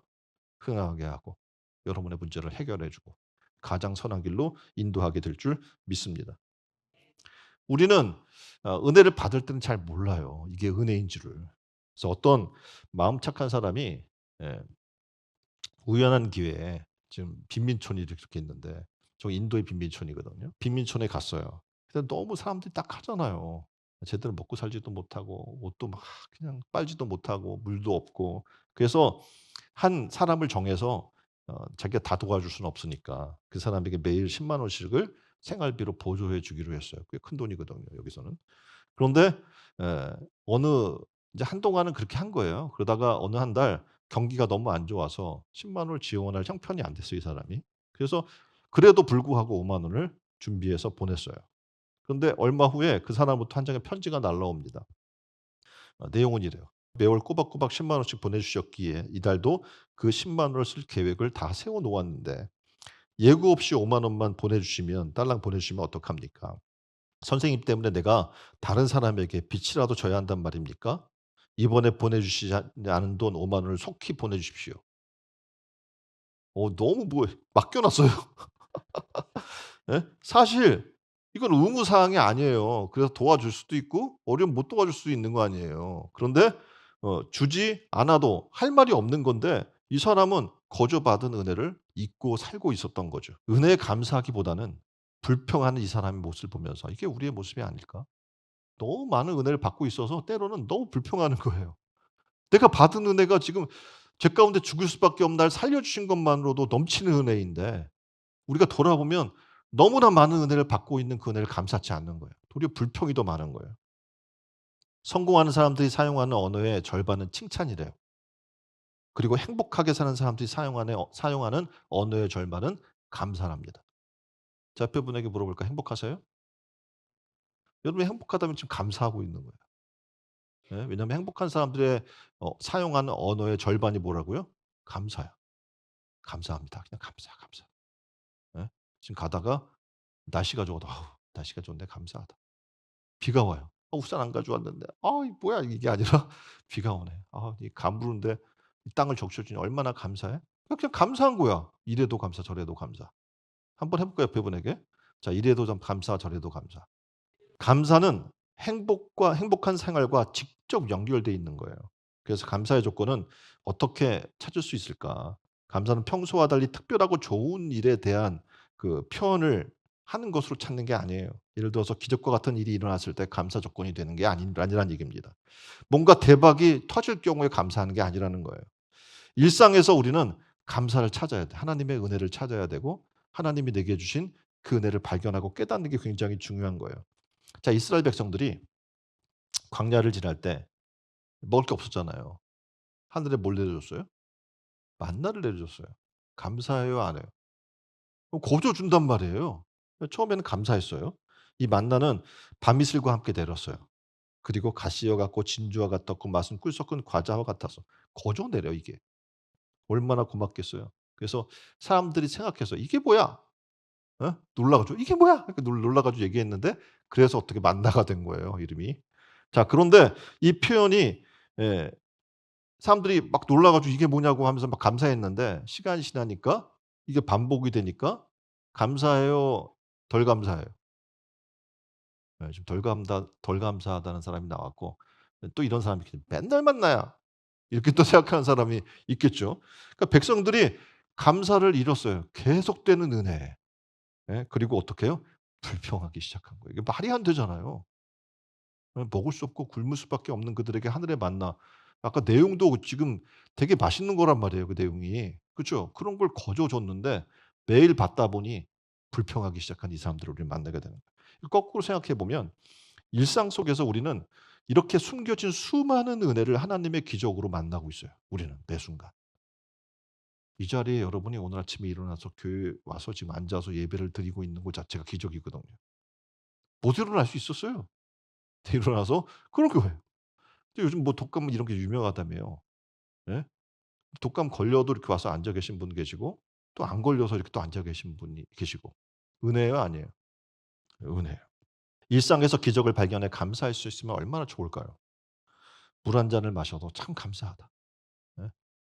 S1: 흥하게 하고 여러분의 문제를 해결해 주고 가장 선한 길로 인도하게 될 줄 믿습니다. 우리는 은혜를 받을 때는 잘 몰라요. 이게 은혜인 줄을. 그래서 어떤 마음 착한 사람이 예 우연한 기회에 지금 빈민촌이 이렇게 있는데 저 인도의 빈민촌이거든요. 빈민촌에 갔어요. 근데 너무 사람들이 딱하잖아요. 제대로 먹고 살지도 못하고 옷도 막 그냥 빨지도 못하고 물도 없고 그래서 한 사람을 정해서 자기가 다 도와줄 수는 없으니까 그 사람에게 매일 10만 원씩을 생활비로 보조해 주기로 했어요. 꽤 큰 돈이거든요, 여기서는. 그런데 에, 어느 이제 한동안은 그렇게 한 거예요. 그러다가 어느 한 달 경기가 너무 안 좋아서 10만 원을 지원할 형편이 안 됐어요, 이 사람이. 그래서 그래도 불구하고 5만 원을 준비해서 보냈어요. 그런데 얼마 후에 그 사람부터 한 장의 편지가 날라옵니다. 내용은 이래요. 매월 꼬박꼬박 10만 원씩 보내주셨기에 이달도 그 10만 원을 쓸 계획을 다 세워 놓았는데 예고 없이 5만 원만 보내주시면 딸랑 보내주시면 어떡합니까? 선생님 때문에 내가 다른 사람에게 빚이라도 져야 한단 말입니까? 이번에 보내주시지 않은 돈 5만 원을 속히 보내주십시오. 너무 뭐 맡겨 놨어요. 예? 사실 이건 의무 사항이 아니에요. 그래서 도와줄 수도 있고 어려우면 못 도와줄 수도 있는 거 아니에요. 그런데 주지 않아도 할 말이 없는 건데 이 사람은 거저 받은 은혜를 잊고 살고 있었던 거죠. 은혜에 감사하기보다는 불평하는 이 사람의 모습을 보면서 '이게 우리의 모습이 아닐까?' 너무 많은 은혜를 받고 있어서 때로는 너무 불평하는 거예요. 내가 받은 은혜가 지금 제 가운데 죽을 수밖에 없는 날 살려 주신 것만으로도 넘치는 은혜인데 우리가 돌아보면 너무나 많은 은혜를 받고 있는 그 은혜를 감사치 않는 거예요. 도리어 불평이 더 많은 거예요. 성공하는 사람들이 사용하는 언어의 절반은 칭찬이래요. 그리고 행복하게 사는 사람들이 사용하는 언어의 절반은 감사랍니다. 제 앞에 분에게 물어볼까 행복하세요? 여러분이 행복하다면 지금 감사하고 있는 거예요. 예, 왜냐하면 행복한 사람들의 사용하는 언어의 절반이 뭐라고요? 감사야. 감사합니다. 그냥 감사, 감사. 예? 지금 가다가 날씨가 좋아도 "아우 날씨가 좋네. 감사하다." 비가 와요. 우산 안 가져왔는데." 이 뭐야." 이게 아니라 비가 오네. 이 가무는데 이 땅을 적셔 주니 얼마나 감사해?" 그냥 감사한 거야. 이래도 감사 저래도 감사. 한번 해 볼까요, 옆에 분에게? 자 이래도 좀 감사 저래도 감사. 감사는 행복과 행복한 생활과 직접 연결되어 있는 거예요. 그래서 감사의 조건은 어떻게 찾을 수 있을까? 감사는 평소와 달리 특별하고 좋은 일에 대한 그 표현을 하는 것으로 찾는 게 아니에요. 예를 들어서 기적과 같은 일이 일어났을 때 감사 조건이 되는 게 아니란 얘기입니다. 뭔가 대박이 터질 경우에 감사하는 게 아니라는 거예요. 일상에서 우리는 감사를 찾아야 돼. 하나님의 은혜를 찾아야 되고 하나님이 내게 주신 그 은혜를 발견하고 깨닫는 게 굉장히 중요한 거예요. 자, 이스라엘 백성들이 광야를 지날 때 먹을 게 없었잖아요. 하늘에 뭘 내려줬어요? 만나를 내려줬어요. 감사해요, 안 해요? 거저 준단 말이에요. 처음에는 감사했어요. 이 만나는 밤이슬과 함께 내렸어요. 그리고 가시와 같고 진주와 같았고 맛은 꿀 섞은 과자와 같아서 거저 내려 이게. 얼마나 고맙겠어요. 그래서 사람들이 생각해서 "이게 뭐야?" 놀라 가지고 "이게 뭐야?" 이렇게 놀라 가지고 얘기했는데 그래서 어떻게 만나가 된 거예요 이름이. 자 그런데 이 표현이 예 사람들이 막 놀라 가지고 "이게 뭐냐."고 하면서 막 감사했는데 시간이 지나니까 이게 반복이 되니까 감사해요, 덜 감사해요. 예 좀 덜 감사하다는 사람이 나왔고 또 이런 사람이 있겠죠. '맨날 만나야.' 이렇게 또 생각하는 사람이 있겠죠. 그러니까 백성들이 감사를 잃었어요. 계속되는 은혜. 예 그리고 어떻게 해요? 불평하기 시작한 거예요. 이게 말이 안 되잖아요. 먹을 수 없고 굶을 수밖에 없는 그들에게 하늘의 만나 아까 내용도 지금 되게 맛있는 거란 말이에요, 그 내용이. 그죠? 그런 걸 거저 줬는데 매일 받다 보니 불평하기 시작한 이 사람들을 우리는 만나게 되는 거예요. 거꾸로 생각해 보면 일상 속에서 우리는 이렇게 숨겨진 수많은 은혜를 하나님의 기적으로 만나고 있어요, 우리는 매 순간. 이 자리에 여러분이 오늘 아침에 일어나서 교회에 와서 지금 앉아서 예배를 드리고 있는 것 자체가 기적이거든요. 못 일어날 수 있었어요. 일어나서 그런 거예요. 근데 요즘 뭐 독감 이런 게 유명하다며요. 예? 독감 걸려도 이렇게 와서 앉아 계신 분 계시고 또 안 걸려서 이렇게 또 앉아 계신 분이 계시고. 은혜예요, 아니에요? 은혜예요. 일상에서 기적을 발견해 감사할 수 있으면 얼마나 좋을까요? 물 한 잔을 마셔도 참 감사하다. 예?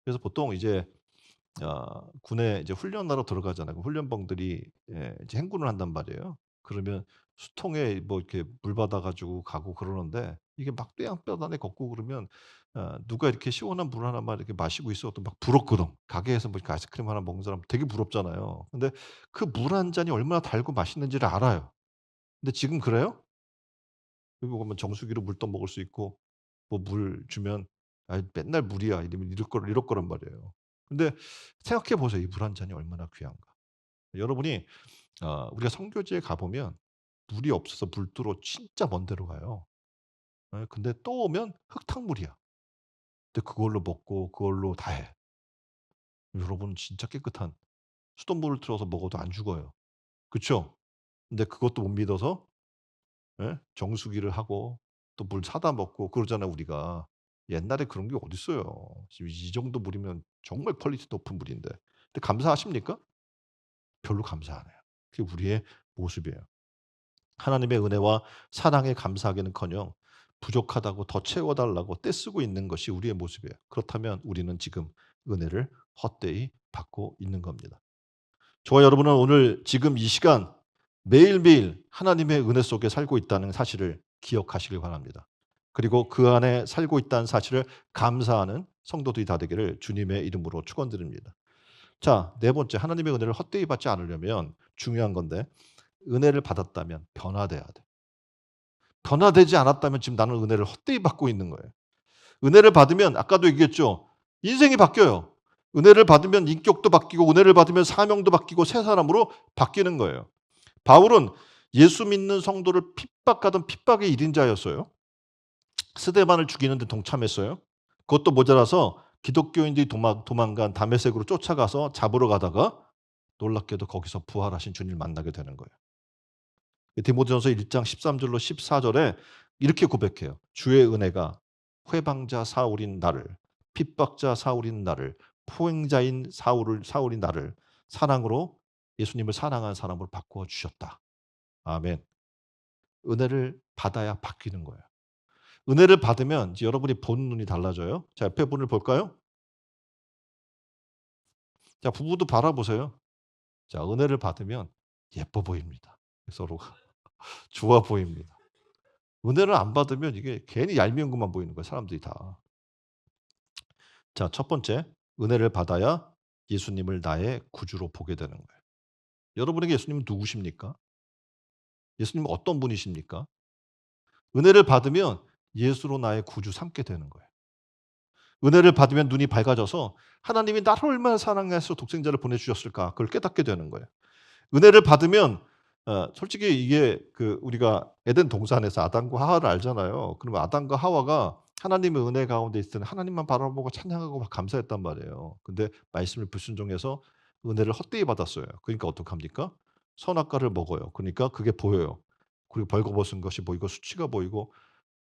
S1: 그래서 보통 이제 군에 이제 훈련하러 들어가잖아요. 그 훈련병들이 이제 행군을 한단 말이에요. 그러면 수통에 뭐 이렇게 물 받아 가지고 가고 그러는데 이게 막 떼양볕 안에 걷고 그러면 누가 이렇게 시원한 물 하나만 이렇게 마시고 있어도 막 부럽거든. 가게에서 뭐 이렇게 아이스크림 하나 먹는 사람 되게 부럽잖아요. 근데 그 물 한 잔이 얼마나 달고 맛있는지를 알아요. 근데 지금 그래요? 여기 오면 정수기로 물 떠먹을 수 있고 뭐 물 주면 "아이 맨날 물이야." 이러면 이럴 거란 말이에요. 근데 생각해 보세요. 이 물 한 잔이 얼마나 귀한가. 여러분이 우리가 선교지에 가 보면 물이 없어서 물두러 진짜 먼 데로 가요. 예 근데 또 오면 흙탕물이야. 근데 그걸로 먹고 그걸로 다 해. 여러분 진짜 깨끗한 수돗물을 틀어서 먹어도 안 죽어요. 그쵸? 근데 그것도 못 믿어서 예 정수기를 하고 또 물 사다 먹고 그러잖아요 우리가. 옛날에 그런 게 어딨어요. 지금 이 정도 물이면 정말 퀄리티 높은 물인데. 근데 감사하십니까? 별로 감사 안 해요. 그게 우리의 모습이에요. 하나님의 은혜와 사랑에 감사하기는커녕 부족하다고 더 채워 달라고 떼쓰고 있는 것이 우리의 모습이에요. 그렇다면 우리는 지금 은혜를 헛되이 받고 있는 겁니다. 저와 여러분은 오늘 지금 이 시간 매일매일 하나님의 은혜 속에 살고 있다는 사실을 기억하시길 바랍니다. 그리고 그 안에 살고 있다는 사실을 감사하는 성도들이 다 되기를 주님의 이름으로 축원드립니다. 자, 네 번째 하나님의 은혜를 헛되이 받지 않으려면 중요한 건데 은혜를 받았다면 변화돼야 돼. 변화되지 않았다면 지금 나는 은혜를 헛되이 받고 있는 거예요. 은혜를 받으면 아까도 얘기했죠. 인생이 바뀌어요. 은혜를 받으면 인격도 바뀌고 은혜를 받으면 사명도 바뀌고 새 사람으로 바뀌는 거예요. 바울은 예수 믿는 성도를 핍박하던 핍박의 1인자였어요. 스데반을 죽이는 데 동참했어요. 그것도 모자라서 기독교인들이 도망간 다메섹으로 쫓아가서 잡으러 가다가 놀랍게도 거기서 부활하신 주님을 만나게 되는 거예요. 디모데전서 1장 13 절로 14 절에 이렇게 고백해요. "주의 은혜가 회방자 사울인 나를 핍박자 사울인 나를 포행자인 사울인 나를 사랑으로 예수님을 사랑하는 사람으로 바꾸어 주셨다." 아멘. 은혜를 받아야 바뀌는 거예요. 은혜를 받으면 이제 여러분이 보는 눈이 달라져요. 자, 옆에 분을 볼까요? 자, 부부도 바라보세요. 자, 은혜를 받으면 예뻐 보입니다. 서로가 좋아 보입니다. 은혜를 안 받으면 이게 괜히 얄미운 것만 보이는 거예요, 사람들이 다. 자, 첫 번째, 은혜를 받아야 예수님을 나의 구주로 보게 되는 거예요. 여러분에게 예수님은 누구십니까? 예수님은 어떤 분이십니까? 은혜를 받으면 예수로 나의 구주 삼게 되는 거예요. 은혜를 받으면 눈이 밝아져서 하나님이 나를 얼마나 사랑해서 독생자를 보내주셨을까 그걸 깨닫게 되는 거예요. 은혜를 받으면 솔직히 이게 우리가 에덴 동산에서 아담과 하와를 알잖아요. 그러면 아담과 하와가 하나님의 은혜 가운데 있을 때는 하나님만 바라보고 찬양하고 막 감사했단 말이에요. 근데 말씀을 불순종해서 은혜를 헛되이 받았어요. 그러니까 어떡합니까? 선악과를 먹어요. 그러니까 그게 보여요. 그리고 벌거벗은 것이 보이고 수치가 보이고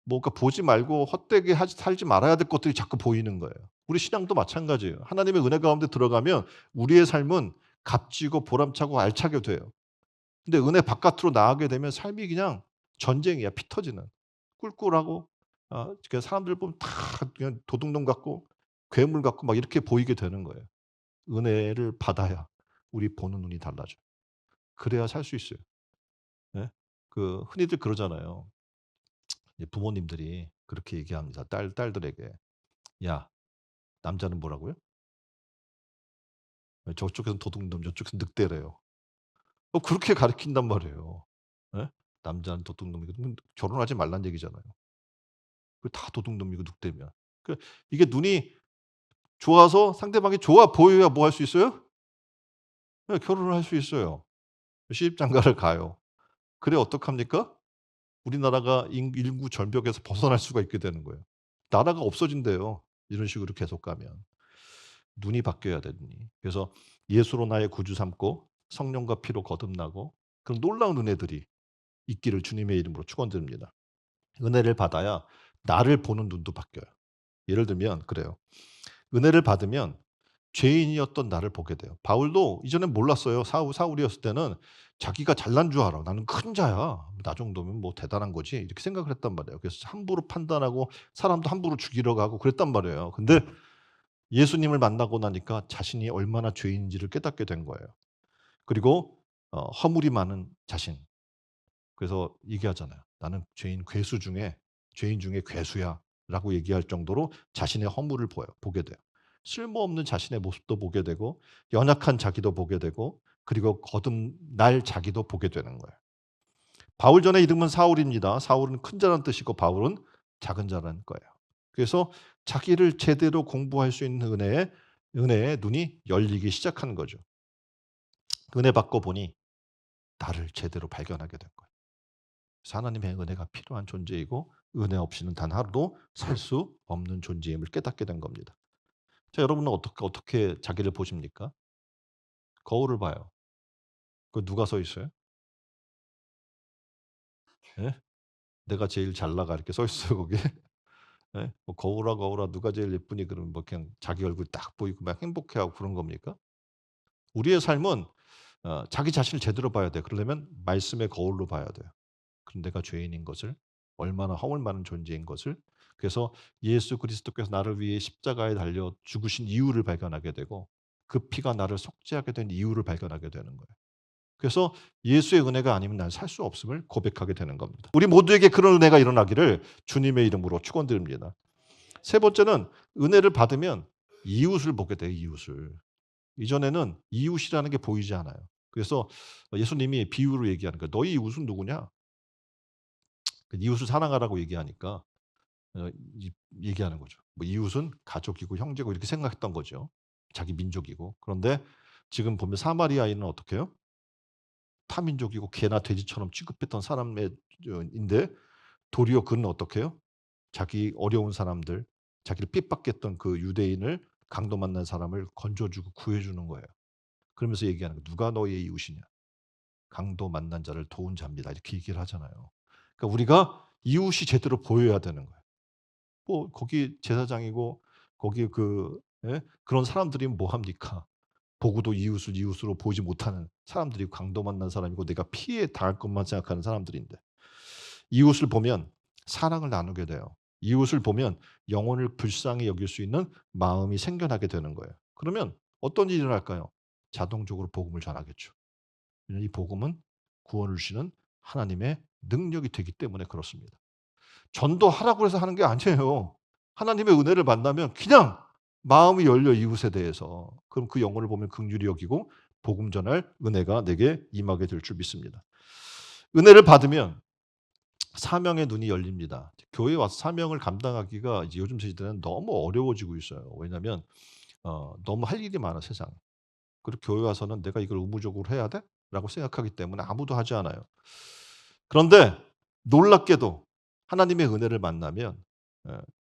S1: 뭔가 보지 말고 헛되게 살지 말아야 될 것들이 자꾸 보이는 거예요. 우리 신앙도 마찬가지예요. 하나님의 은혜 가운데 들어가면 우리의 삶은 값지고 보람차고 알차게 돼요. 근데 은혜 바깥으로 나가게 되면 삶이 그냥 전쟁이야. 피 터지는. 꿀꿀하고 그냥 사람들 보면 다 그냥 도둑놈 같고 괴물 같고 막 이렇게 보이게 되는 거예요. 은혜를 받아야 우리 보는 눈이 달라져요. 그래야 살 수 있어요. 예? 흔히들 그러잖아요. 이제 부모님들이 그렇게 얘기합니다. 딸들에게. "야, 남자는 뭐라고요?" 저쪽에서는 도둑놈, 저쪽에서는 늑대래요. 그렇게 가르친단 말이에요. 예? 남자는 도둑놈이고 결혼하지 말란 얘기잖아요. 다 도둑놈이고 늑대면. 그 이게 눈이 좋아서 상대방이 좋아 보여야 뭐 할 수 있어요? 예, 결혼을 할 수 있어요. 시집장가를 가요. 그래 어떡합니까? 우리나라가 인구 절벽에서 벗어날 수가 있게 되는 거예요. 나라가 없어진대요. 이런 식으로 계속 가면. 눈이 바뀌어야 돼 눈이. 그래서 예수로 나의 구주 삼고 성령과 피로 거듭나고 그런 놀라운 은혜들이 있기를 주님의 이름으로 축원드립니다. 은혜를 받아야 나를 보는 눈도 바뀌어요. 예를 들면 그래요. 은혜를 받으면 죄인이었던 나를 보게 돼요. 바울도 이전엔 몰랐어요. 사울이었을 때는 자기가 잘난 줄 알아. '나는 큰 자야. 나 정도면 뭐 대단한 거지.' 이렇게 생각을 했단 말이에요. 그래서 함부로 판단하고 사람도 함부로 죽이려고 하고 그랬단 말이에요. 근데 예수님을 만나고 나니까 자신이 얼마나 죄인인지를 깨닫게 된 거예요. 그리고 허물이 많은 자신. 그래서 얘기하잖아요. "나는 죄인 중에 괴수야."라고 얘기할 정도로 자신의 허물을 보게 돼요. 쓸모없는 자신의 모습도 보게 되고 연약한 자기도 보게 되고 그리고 거듭날 자기도 보게 되는 거예요. 바울 전의 이름은 사울입니다. 사울은 큰 자라는 뜻이고 바울은 작은 자라는 거예요. 그래서 자기를 제대로 공부할 수 있는 은혜에 눈이 열리기 시작하는 거죠. 은혜 받고 보니 나를 제대로 발견하게 된 거예요. 그래서 하나님의 은혜가 필요한 존재이고 은혜 없이는 단 하루도 살 수 없는 존재임을 깨닫게 된 겁니다. 자, 여러분은 어떻게 자기를 보십니까? 거울을 봐요. 누가 서 있어요? 예? "내가 제일 잘 나가." 이렇게 써 있어요 거기에? 예? 뭐 "거울아, 거울아 누가 제일 예쁘니?" 그러면 뭐 그냥 자기 얼굴 딱 보이고 막 행복해하고 그런 겁니까? 우리의 삶은 자기 자신을 제대로 봐야 돼요. 그러려면 말씀의 거울로 봐야 돼요. 그럼 내가 죄인인 것을 얼마나 허물 많은 존재인 것을 그래서 예수 그리스도께서 나를 위해 십자가에 달려 죽으신 이유를 발견하게 되고 그 피가 나를 속죄하게 된 이유를 발견하게 되는 거예요. 그래서 예수의 은혜가 아니면 난 살 수 없음을 고백하게 되는 겁니다. 우리 모두에게 그런 은혜가 일어나기를 주님의 이름으로 축원드립니다. 세 번째는 은혜를 받으면 이웃을 보게 돼요, 이웃을. 이전에는 이웃이라는 게 보이지 않아요. 그래서 예수님이 비유로 얘기하는 거예요. "너희 이웃은 누구냐?" 이웃을 사랑하라고 얘기하니까 어 이 얘기하는 거죠. 뭐 이웃은 가족이고 형제고 이렇게 생각했던 거죠. 자기 민족이고. 그런데 지금 보면 사마리아인은 어떻게 해요? 타민족이고 개나 돼지처럼 취급했던 사람의 인데 도리어 그는 어떻게 해요? 자기 어려운 사람들, 자기를 핍박했던 그 유대인을 강도 만난 사람을 건져 주고 구해 주는 거예요. 그러면서 얘기하는 거예요. "누가 너의 이웃이냐? 강도 만난 자를 도운 자입니다." 이렇게 얘기를 하잖아요. 그러니까 우리가 이웃이 제대로 보여야 되는 거예요. 뭐 거기 제사장이고 거기 예? 그런 사람들이면 뭐 합니까? 보고도 이웃을 이웃으로 보지 못하는 사람들이고 강도 만난 사람이고 내가 피해 당할 것만 생각하는 사람들인데 이웃을 보면 사랑을 나누게 돼요. 이웃을 보면 영혼을 불쌍히 여길 수 있는 마음이 생겨나게 되는 거예요. 그러면 어떤 일이 일어날까요? 자동적으로 복음을 전하겠죠. 이 복음은 구원을 주시는 하나님의 능력이 되기 때문에 그렇습니다. 전도하라고 해서 하는 게 아니에요. 하나님의 은혜를 만나면 그냥 마음이 열려 이웃에 대해서. 그럼 그 영혼을 보면 긍휼히 여기고 복음 전할 은혜가 내게 임하게 될 줄 믿습니다. 은혜를 받으면 사명의 눈이 열립니다. 교회에 와서 사명을 감당하기가 이제 요즘 시대는 너무 어려워지고 있어요. 왜냐하면 너무 할 일이 많아 세상에. 그리고 교회 와서는 '내가 이걸 의무적으로 해야 돼?' 라고 생각하기 때문에 아무도 하지 않아요. 그런데 놀랍게도 하나님의 은혜를 만나면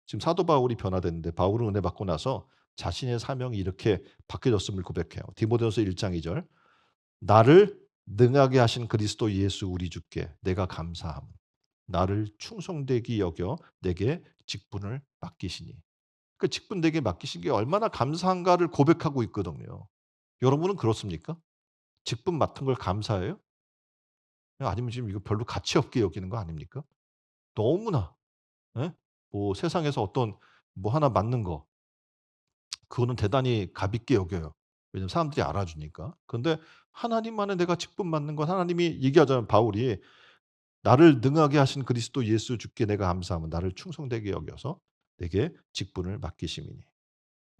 S1: 지금 사도 바울이 변화됐는데 바울은 은혜 받고 나서 자신의 사명이 이렇게 바뀌어졌음을 고백해요. 디모데후서 1장 2절 "나를 능하게 하신 그리스도 예수 우리 주께 내가 감사함. 나를 충성되게 여겨 내게 직분을 맡기시니. 그 직분 내게 맡기신 게 얼마나 감사한가를 고백하고 있거든요. 여러분은 그렇습니까? 직분 맡은 걸 감사해요? 아니면 지금 이거 별로 가치 없게 여기는 거 아닙니까? 너무나 예? 뭐 세상에서 어떤 뭐 하나 맡는 거 그거는 대단히 가 있게 여겨요. 왜냐하면 사람들이 알아주니까. 그런데 하나님만에 내가 직분 맡는 건 하나님이 얘기하잖아요. 바울이 "나를 능하게 하신 그리스도 예수 주께 내가 감사하면 나를 충성되게 여겨서 내게 직분을 맡기심이니."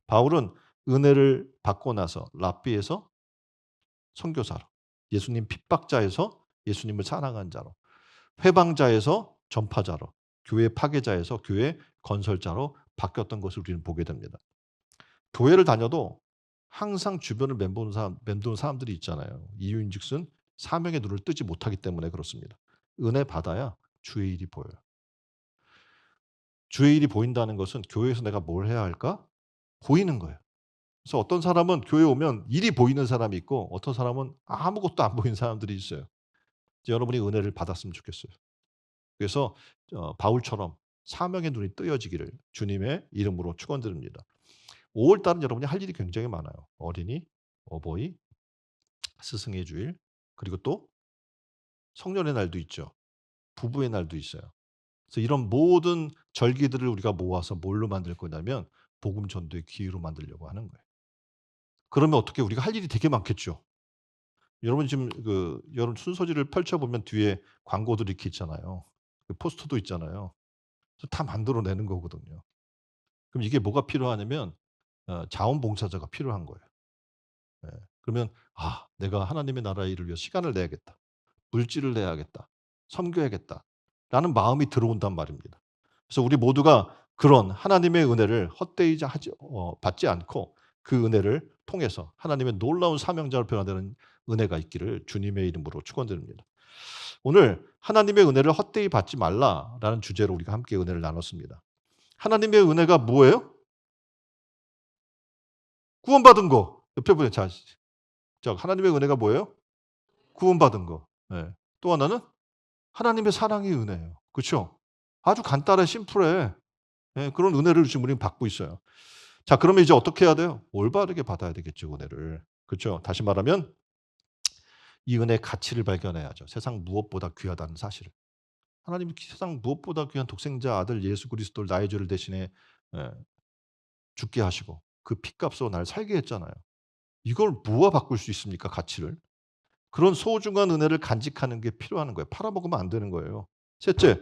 S1: 바울은 은혜를 받고 나서 랍비에서 선교사로, 예수님 핍박자에서 예수님을 사랑한 자로, 회방자에서 전파자로, 교회 파괴자에서 교회 건설자로 바뀌었던 것을 우리는 보게 됩니다. 교회를 다녀도 항상 주변을 맴도는 사람들이 있잖아요. 이유인즉슨 사명의 눈을 뜨지 못하기 때문에 그렇습니다. 은혜 받아야 주의 일이 보여요. 주의 일이 보인다는 것은 교회에서 내가 뭘 해야 할까? 보이는 거예요. 그래서 어떤 사람은 교회 오면 일이 보이는 사람이 있고 어떤 사람은 아무것도 안 보이는 사람들이 있어요. 여러분이 은혜를 받았으면 좋겠어요. 그래서 바울처럼 사명의 눈이 뜨여지기를 주님의 이름으로 축원드립니다. 5월 달은 여러분이 할 일이 굉장히 많아요. 어린이, 어버이, 스승의 주일, 그리고 또 성년의 날도 있죠. 부부의 날도 있어요. 그래서 이런 모든 절기들을 우리가 모아서 뭘로 만들 거냐면 복음 전도의 기회로 만들려고 하는 거예요. 그러면 어떻게 우리가 할 일이 되게 많겠죠. 여러분 지금 여러분 순서지를 펼쳐 보면 뒤에 광고들이 이렇게 있잖아요. 그 포스터도 있잖아요. 다 만들어 내는 거거든요. 그럼 이게 뭐가 필요하냐면 자원봉사자가 필요한 거예요. 예. 그러면 '아 내가 하나님의 나라의 일을 위해 시간을 내야겠다. 물질을 내야겠다. 섬겨야겠다.'라는 마음이 들어온단 말입니다. 그래서 우리 모두가 그런 하나님의 은혜를 헛되이 받지 않고 그 은혜를 통해서 하나님의 놀라운 사명자로 변화되는 은혜가 있기를 주님의 이름으로 축원드립니다. 오늘 하나님의 은혜를 헛되이 받지 말라라는 주제로 우리가 함께 은혜를 나눴습니다. 하나님의 은혜가 뭐예요? 구원받은 거. 옆에 보세요. 자, 하나님의 은혜가 뭐예요? 구원받은 거. 예. 또 하나는 하나님의 사랑의 은혜예요. 그렇죠? 아주 간단해 심플해. 예, 그런 은혜를 지금 우리는 받고 있어요. 자, 그러면 이제 어떻게 해야 돼요? 올바르게 받아야 되겠죠, 은혜를. 그렇죠? 다시 말하면 이 은혜의 가치를 발견해야죠. 세상 무엇보다 귀하다는 사실을. 하나님이 세상 무엇보다 귀한 독생자 아들 예수 그리스도를 나의 죄를 대신에 예, 죽게 하시고 그 피값으로 날 살게 했잖아요. 이걸 무엇 바꿀 수 있습니까, 가치를? 그런 소중한 은혜를 간직하는 게 필요한 거예요. 팔아먹으면 안 되는 거예요. 셋째,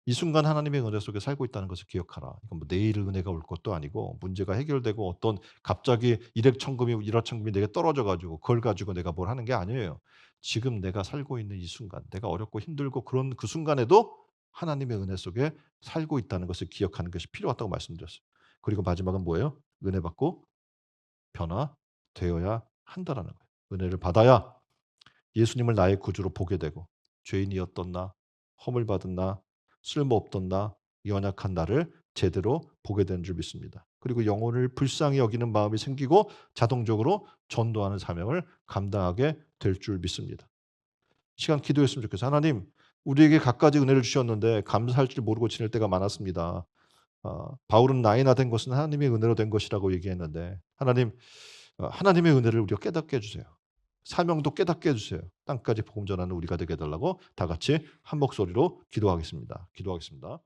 S1: 이 순간 하나님의 은혜 속에 살고 있다는 것을 기억하라. 이건 뭐 내일 은혜가 올 것도 아니고 문제가 해결되고 어떤 갑자기 일확천금이 내게 떨어져 가지고 그걸 가지고 내가 뭘 하는 게 아니에요. 지금 내가 살고 있는 이 순간, 내가 어렵고 힘들고 그런 그 순간에도 하나님의 은혜 속에 살고 있다는 것을 기억하는 것이 필요하다고 말씀드렸어요. 그리고 마지막은 뭐예요? 은혜 받고 변화되어야 한다라는 거예요. 은혜를 받아야 예수님을 나의 구주로 보게 되고 죄인이었던 나, 허물 받은 나, 쓸모없던 나, 연약한 나를 제대로 보게 되는 줄 믿습니다. 그리고 영혼을 불쌍히 여기는 마음이 생기고 자동적으로 전도하는 사명을 감당하게 될 줄 믿습니다. 시간 기도했으면 좋겠어요. 하나님, 우리에게 갖가지 은혜를 주셨는데 감사할 줄 모르고 지낼 때가 많았습니다. 바울은 나이나 된 것은 하나님의 은혜로 된 것이라고 얘기했는데 하나님, 하나님의 은혜를 우리가 깨닫게 해 주세요. 사명도 깨닫게 해 주세요. 땅까지 복음 전하는 우리가 되게 해 달라고 다 같이 한 목소리로 기도하겠습니다. 기도하겠습니다.